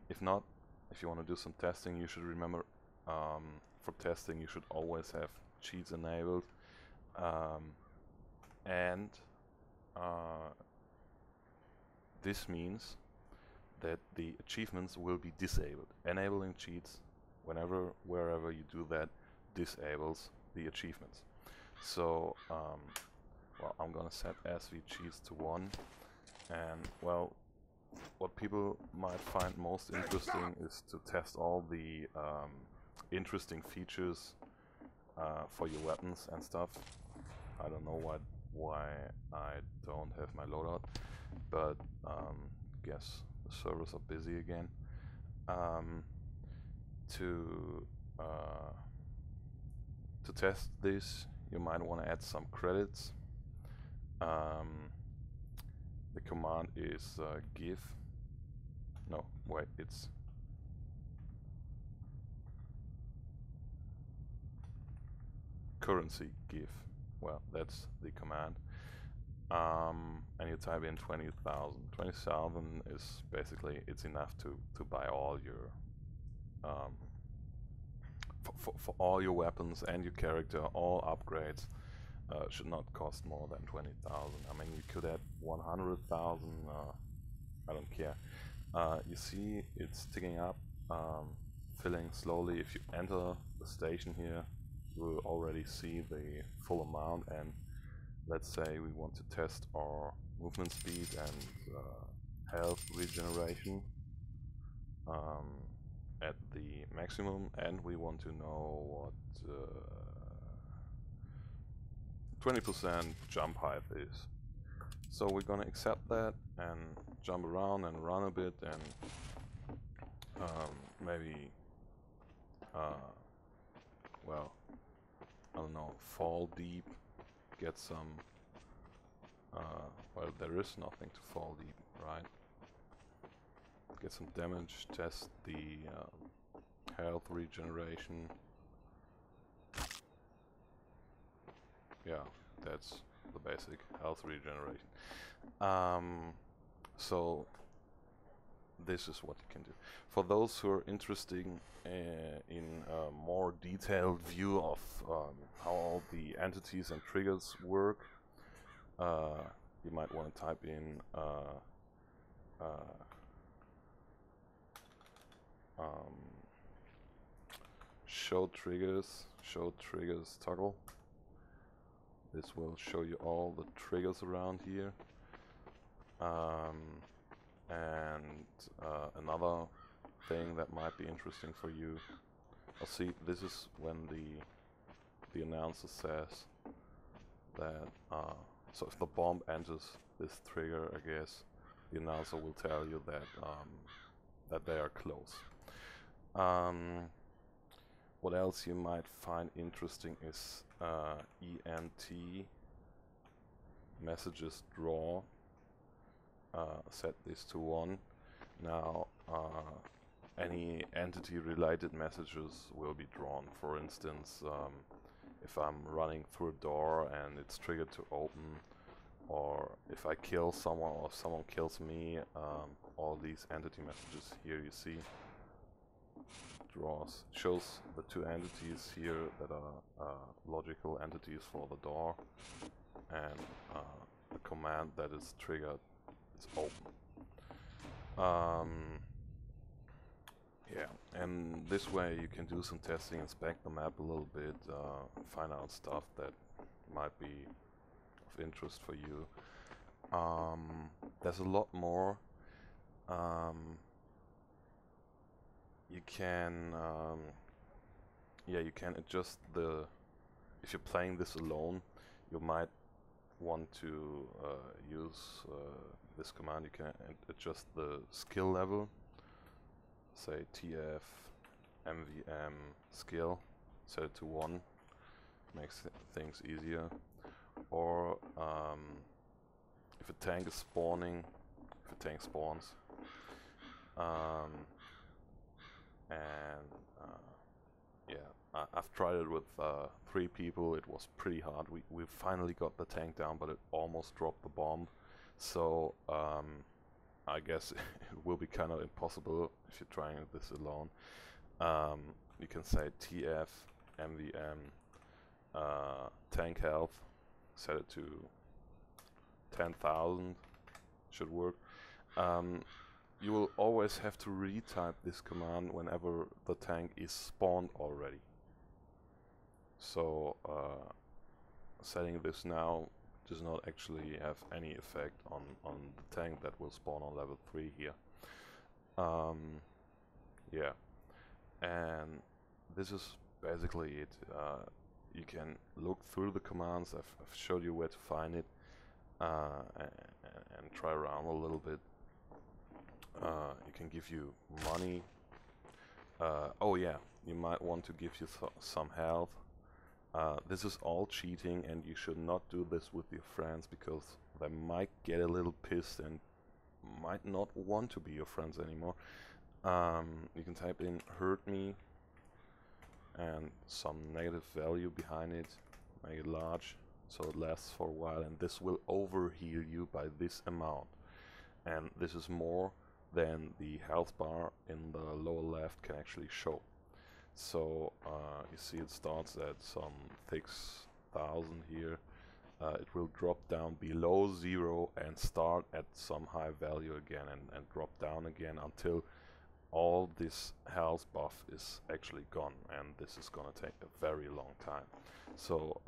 If not, if you want to do some testing, you should remember for testing you should always have cheats enabled, and this means that the achievements will be disabled. Enabling cheats, wherever you do that, disables the achievements. So, well, I'm gonna set SV cheats to 1, and well, what people might find most interesting is to test all the interesting features for your weapons and stuff. I don't know why I don't have my loadout, but guess the servers are busy again. To test this, you might want to add some credits. The command is give. No, wait, it's currency give. Well, that's the command. And you type in 20,000. 20,000 is basically, it's enough to buy all your for all your weapons and your character. All upgrades should not cost more than 20,000. I mean, you could add 100,000. I don't care. You see, it's ticking up, filling slowly. If you enter the station here, you will already see the full amount. And let's say we want to test our movement speed and health regeneration at the maximum, and we want to know what 20% jump height is. So we're gonna accept that and jump around and run a bit and maybe well, I don't know, fall deep, get some well, there is nothing to fall deep, right? Get some damage, test the health regeneration. Yeah, that's the basic health regeneration. So this is what you can do. For those who are interested in a more detailed view of how all the entities and triggers work, you might want to type in show triggers toggle. This will show you all the triggers around here. And another thing that might be interesting for you, I'll see, this is when the announcer says that so if the bomb enters this trigger, I guess the announcer will tell you that that they are close. What else you might find interesting is ENT messages draw. Set this to 1. Now any entity related messages will be drawn. For instance, if I'm running through a door and it's triggered to open, or if I kill someone or someone kills me, all these entity messages here you see shows the two entities here that are logical entities for the door, and the command that is triggered is open. Yeah, and this way you can do some testing, inspect the map a little bit, find out stuff that might be of interest for you. There's a lot more. You can you can adjust the, if you're playing this alone, you might want to use this command. You can adjust the skill level, say TF MVM skill, set it to 1, makes things easier. Or if a tank is spawning, if a tank spawns, and yeah, I've tried it with 3 people. It was pretty hard. We finally got the tank down, but it almost dropped the bomb. So I guess it will be kind of impossible if you're trying this alone. You can say TF MVM tank health, set it to 10,000, should work. You will always have to retype this command whenever the tank is spawned already. So setting this now does not actually have any effect on the tank that will spawn on level 3 here. Yeah, and this is basically it. You can look through the commands. I've showed you where to find it, and try around a little bit. It can give you money. Oh yeah, you might want to give you some health. This is all cheating, and you should not do this with your friends, because they might get a little pissed and might not want to be your friends anymore. You can type in hurt me and some negative value behind it, make it large so it lasts for a while, and this will overheal you by this amount. And this is more than the health bar in the lower left can actually show. So you see it starts at some 6,000 here. It will drop down below 0 and start at some high value again, and drop down again until all this health buff is actually gone, and this is gonna take a very long time. So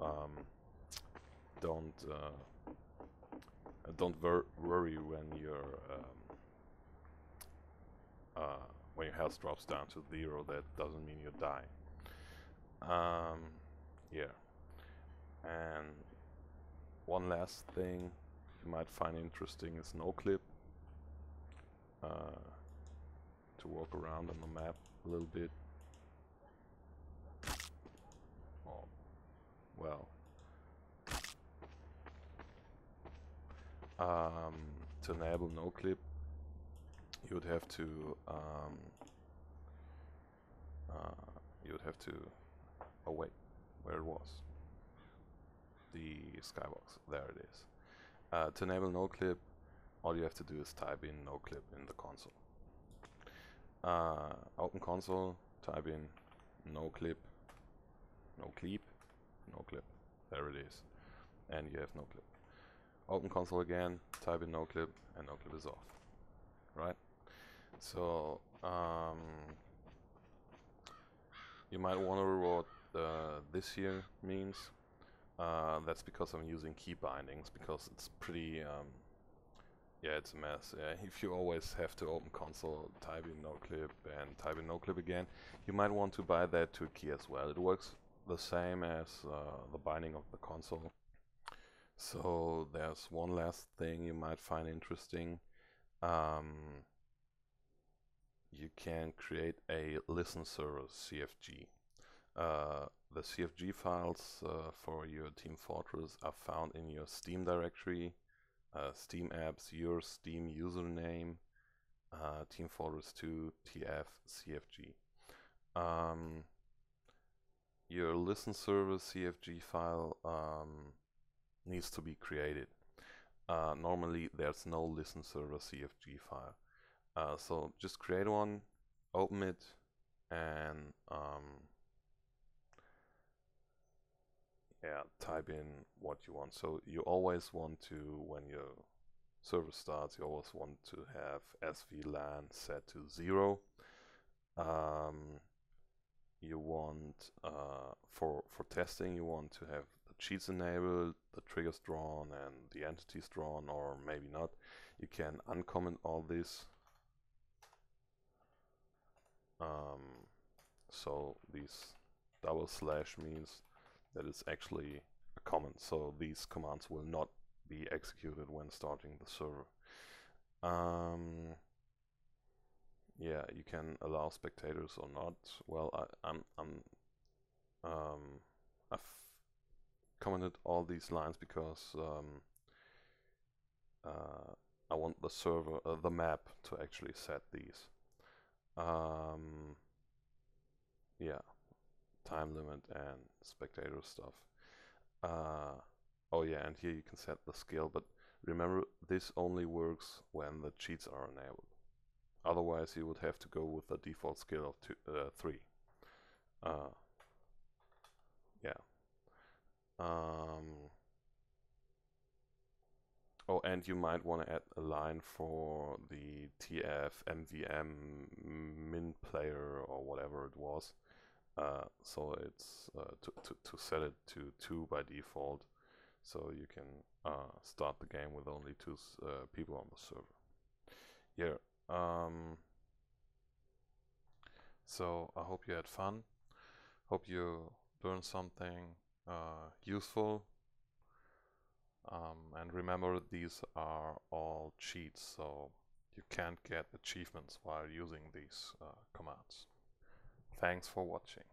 don't worry when your health drops down to 0. That doesn't mean you die. Yeah, and one last thing you might find interesting is no clip. To walk around on the map a little bit. Oh, well. To enable no clip, you would have to oh wait, where it was, the skybox, there it is. To enable no clip, all you have to do is type in no clip in the console. Open console, type in no clip, no clip, no clip, there it is, and you have no clip. Open console again, type in no clip, and no clip is off, right? So you might wonder what this here means. That's because I'm using key bindings, because it's pretty yeah, it's a mess. If you always have to open console, type in no clip, and type in no clip again, you might want to bind that to a key as well. It works the same as the binding of the console. So there's one last thing you might find interesting. You can create a listen server CFG. The CFG files for your Teamfortress are found in your Steam directory, Steam apps, your Steam username, Teamfortress 2 TF CFG. Your listen server CFG file needs to be created. Normally there's no listen server CFG file. So just create one, open it, and yeah, type in what you want. So you always want to, when your server starts, you always want to have svlan set to 0. You want, for testing, you want to have the cheats enabled, the triggers drawn, and the entities drawn, or maybe not. You can uncomment all this. So these / means that it's actually a comment, so these commands will not be executed when starting the server. Yeah, you can allow spectators or not. Well, I've commented all these lines because I want the server, the map, to actually set these. Yeah, time limit and spectator stuff. Oh yeah, and here you can set the scale, but Remember, this only works when the cheats are enabled. Otherwise, you would have to go with the default skill of 3. Yeah. Oh, and you might want to add a line for the TF MVM min player or whatever it was. So it's to set it to 2 by default, so you can start the game with only 2 people on the server. Yeah. So I hope you had fun. Hope you learned something useful. And remember, these are all cheats, so you can't get achievements while using these commands. Thanks for watching.